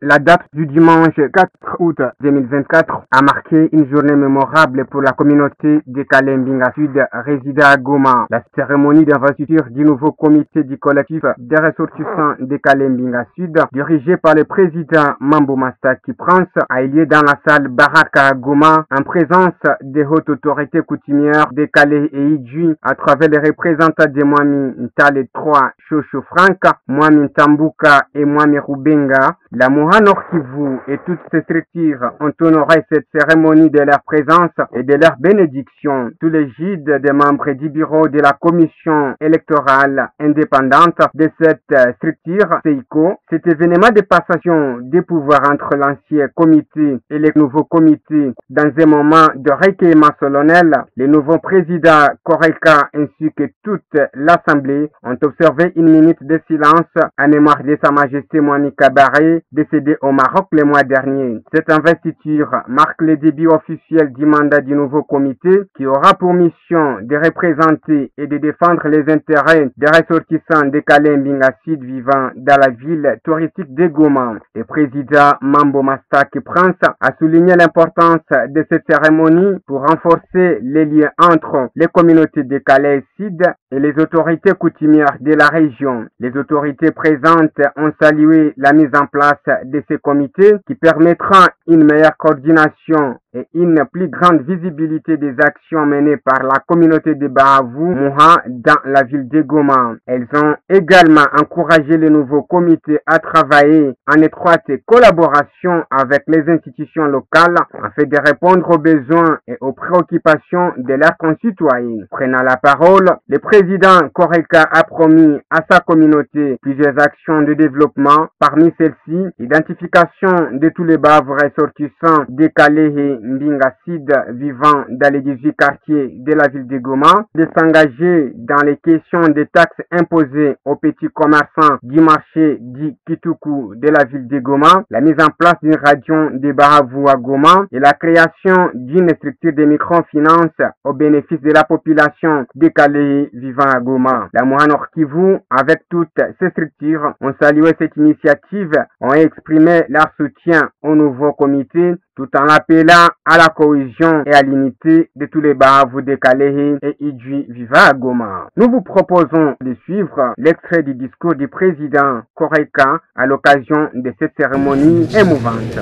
La date du dimanche 4 août 2024 a marqué une journée mémorable pour la communauté de Kalembinga Sud résidant à Goma. La cérémonie d'investiture du nouveau comité du collectif des ressortissants de Kalembinga Sud, dirigé par le président Mambo Mastaki Prince, a eu lieu dans la salle Baraka à Goma, en présence des hautes autorités coutumières de Calais et Idjui, à travers les représentants de Mwami Ntale 3, Chocho Frank, Mwami Tambuka et Mwami Rubenga. La Moura Nord Kivu et toutes ces structures ont honoré cette cérémonie de leur présence et de leur bénédiction sous l'égide des membres du bureau de la commission électorale indépendante de cette structure, CEICO. Cet événement de passation des pouvoirs entre l'ancien comité et le nouveau comité dans un moment de recueillement solennel, le nouveau président Koreka ainsi que toute l'Assemblée ont observé une minute de silence en mémoire de Sa Majesté Mwami Kabaré, décédé au Maroc le mois dernier. Cette investiture marque le début officiel du mandat du nouveau comité qui aura pour mission de représenter et de défendre les intérêts des ressortissants de Kalembinga Sud vivant dans la ville touristique de Goma. Le président Mambo Mastaki Prince a souligné l'importance de cette cérémonie pour renforcer les liens entre les communautés de Calais Sud et les autorités coutumières de la région. Les autorités présentes ont salué la mise en place de ces comités qui permettra une meilleure coordination et une plus grande visibilité des actions menées par la communauté de Bahavu Mouha dans la ville de Goma. Elles ont également encouragé le nouveau comité à travailler en étroite collaboration avec les institutions locales afin de répondre aux besoins et aux préoccupations de leurs concitoyens. Prenant la parole, le président Koreka a promis à sa communauté plusieurs actions de développement. Parmi celles-ci, l'identification de tous les Bahavu ressortissants de Calais et Mbinga Sud vivant dans les 18 quartiers de la ville de Goma, de s'engager dans les questions des taxes imposées aux petits commerçants du marché dit Kituku de la ville de Goma, la mise en place d'une radio de Bahavu à Goma et la création d'une structure de microfinance au bénéfice de la population de Calais vivant à Goma. La Moura Nord Kivu, avec toutes ces structures, ont salué cette initiative, ont exprimé leur soutien au nouveau comité tout en appelant à la cohésion et à l'unité de tous les Bahavu de Calais et Idjui vivant à Goma. Nous vous proposons de suivre l'extrait du discours du président Koreka à l'occasion de cette cérémonie émouvante.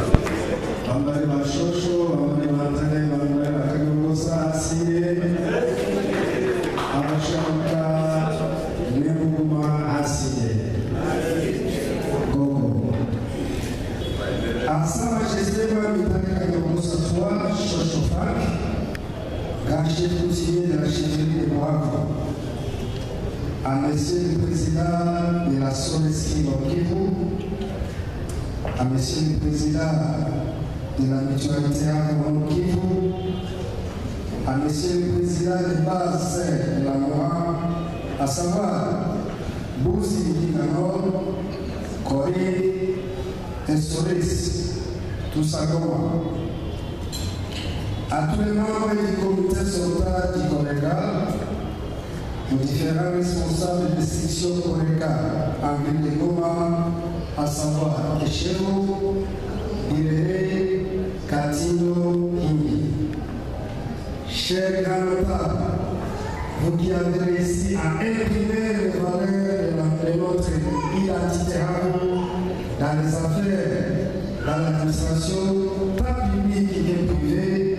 Sa Majesté Mwami grand chef coutumier de la chefferie de Bahavu, à Monsieur le Président de la Soleski Nord-Kivu, à Monsieur le Président de la Mutualité Nord-Kivu, à Monsieur le Président de base de la Moura, à savoir Bouzi Dinganor, Corée et Solis, tous à Goma. À tous les membres du comité central du Koreka, aux différents responsables de section Koreka en ville de Goma, à savoir Echero, Irene, Katino, Indi. Chers grands notables, vous qui avez réussi à imprimer les valeurs de notre identité dans les affaires, dans l'administration, tant publique que privée,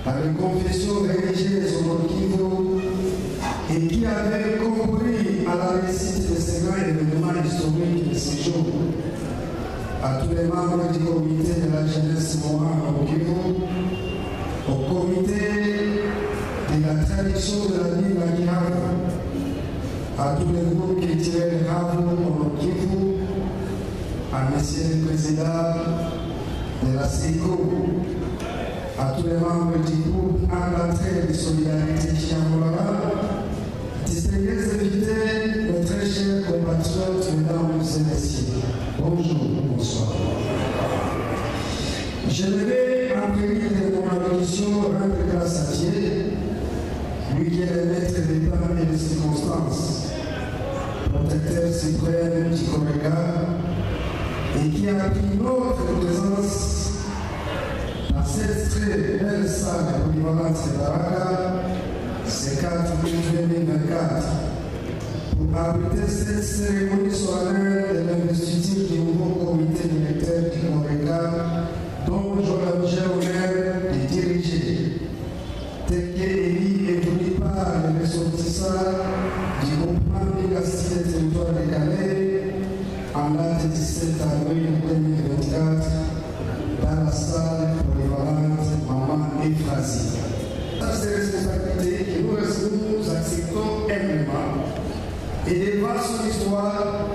par les confessions religieuses au Nord-Kivu, et qui avaient compris à la réussite de ces grands événements à tous les membres du comité de la jeunesse Morin au Kivu, au comité de la tradition de la ville à Kivu, à tous les groupes culturels au Kivu, à Monsieur le Président de la SECO, à tous les membres du groupe encadré de solidarité Chiamolala, distingués invités, mes très chers compatriotes, mesdames et messieurs. Bonjour, bonsoir. J'aimerais, en prélude de mon allocution, rendre grâce à Dieu, lui qui est le maître des temps et des circonstances, protecteur suprême du Coréga, et qui a pris notre présence dans cette très belle salle polyvalente de Baraka, ce 4 août 2024, pour abriter cette cérémonie solennelle de l'investiture du nouveau comité directeur du Coréga, dont j'ai l'honneur de diriger, tel qu'élu et voulu par les ressortissants du groupement Bigasti des territoires de Calais, en date du 17 avril 2024, dans la salle polyvalente Maman Ephrasie. Ces responsabilités que nous acceptons humblement et devant son histoire,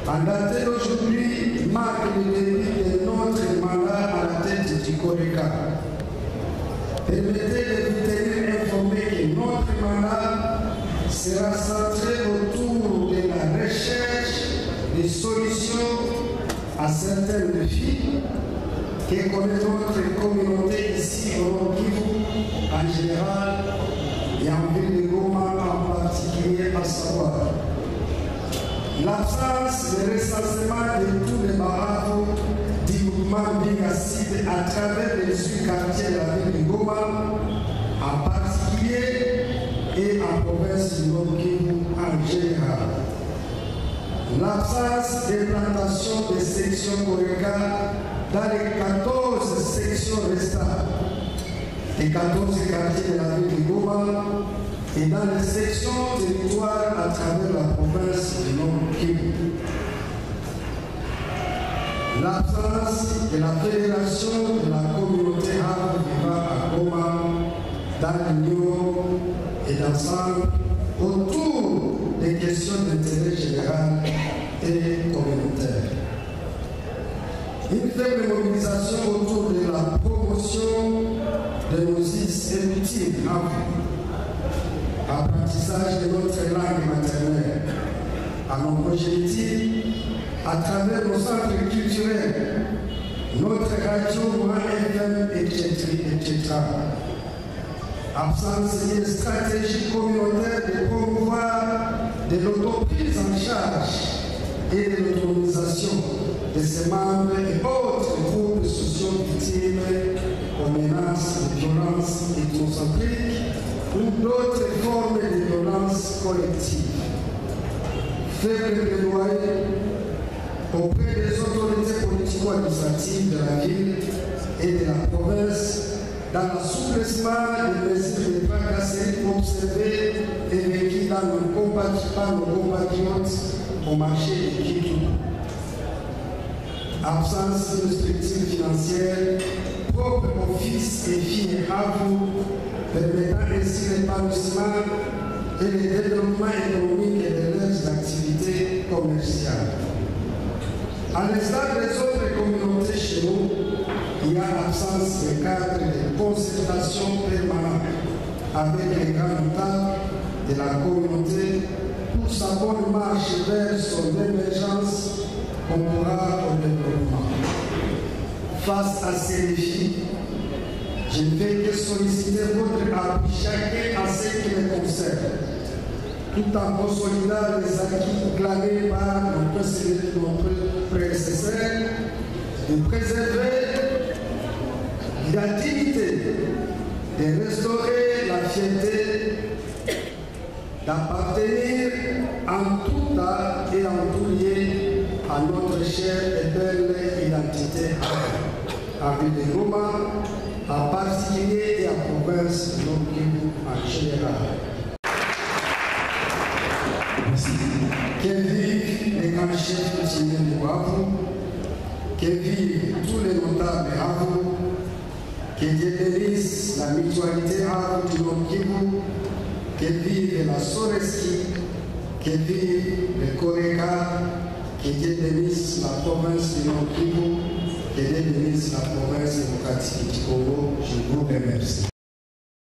en date d'aujourd'hui, marque le début de notre mandat à la tête du Coréga. Permettez de vous tenir informé que notre mandat sera centré autour de la recherche des solutions à certains défis que connaît notre communauté ici au Nord Kivu en général et en ville de Goma en particulier, à savoir l'absence de recensement de tous les barrages du mouvement Bigacide à travers les 18 quartiers de la ville de Goma, en particulier et en province du Nord Kivu en général. L'absence d'implantation des sections Coréga dans les 14 sections restantes, les 14 quartiers de la ville de Goma et dans les sections territoires à travers la province du Nord Kivu. L'absence de la fédération de la communauté arabe vivant à Goma dans l'union et l'ensemble autour des questions d'intérêt général et communautaire. Une faible mobilisation autour de la promotion de nos outils apprentissage de notre langue maternelle, à nos projets à travers nos centres culturels, notre radio, FM, etc. Absence d'une stratégie communautaire de promouvoir de l'autoprise en charge et de l'autonomisation de ses membres et autres groupes sociaux victimes aux menaces de violences ethnocentriques ou d'autres formes de violences collectives. Faible plaidoyer auprès des autorités politico-administratives de la ville et de la province dans l'assouplissement des mesures de tracasserie observées et vécues par nos compatriotes au marché de Kivu. Absence d'une structure financière propre aux fils et filles à vous, permettant ainsi l'épanouissement et le développement économique de leurs activités commerciales. À l'instar des autres communautés chez nous, il y a absence de cadre de concertation permanent avec les grands notables de la communauté pour sa bonne marche vers son émergence concourra au développement. Face à ces défis, je ne fais que solliciter votre appui chacun à ce qui me concerne, tout en consolidant les acquis clamés par notre prédécesseur, de préserver la dignité, de restaurer la fierté, d'appartenir en tout temps et en tout lieu à notre chère et belle identité à ville de Goma, en particulier et en province de Nord Kivu en général. Que vivent les grands chefs de Bukavu, que vivent tous les notables à vous, que Dieu bénisse la mutualité à vous du Nord-Kivu, que vive la Soreski, que vive le Koreka, que Dieu bénisse la province du Nord-Kivu, que Dieu bénisse la province démocratique du Congo. Je vous remercie.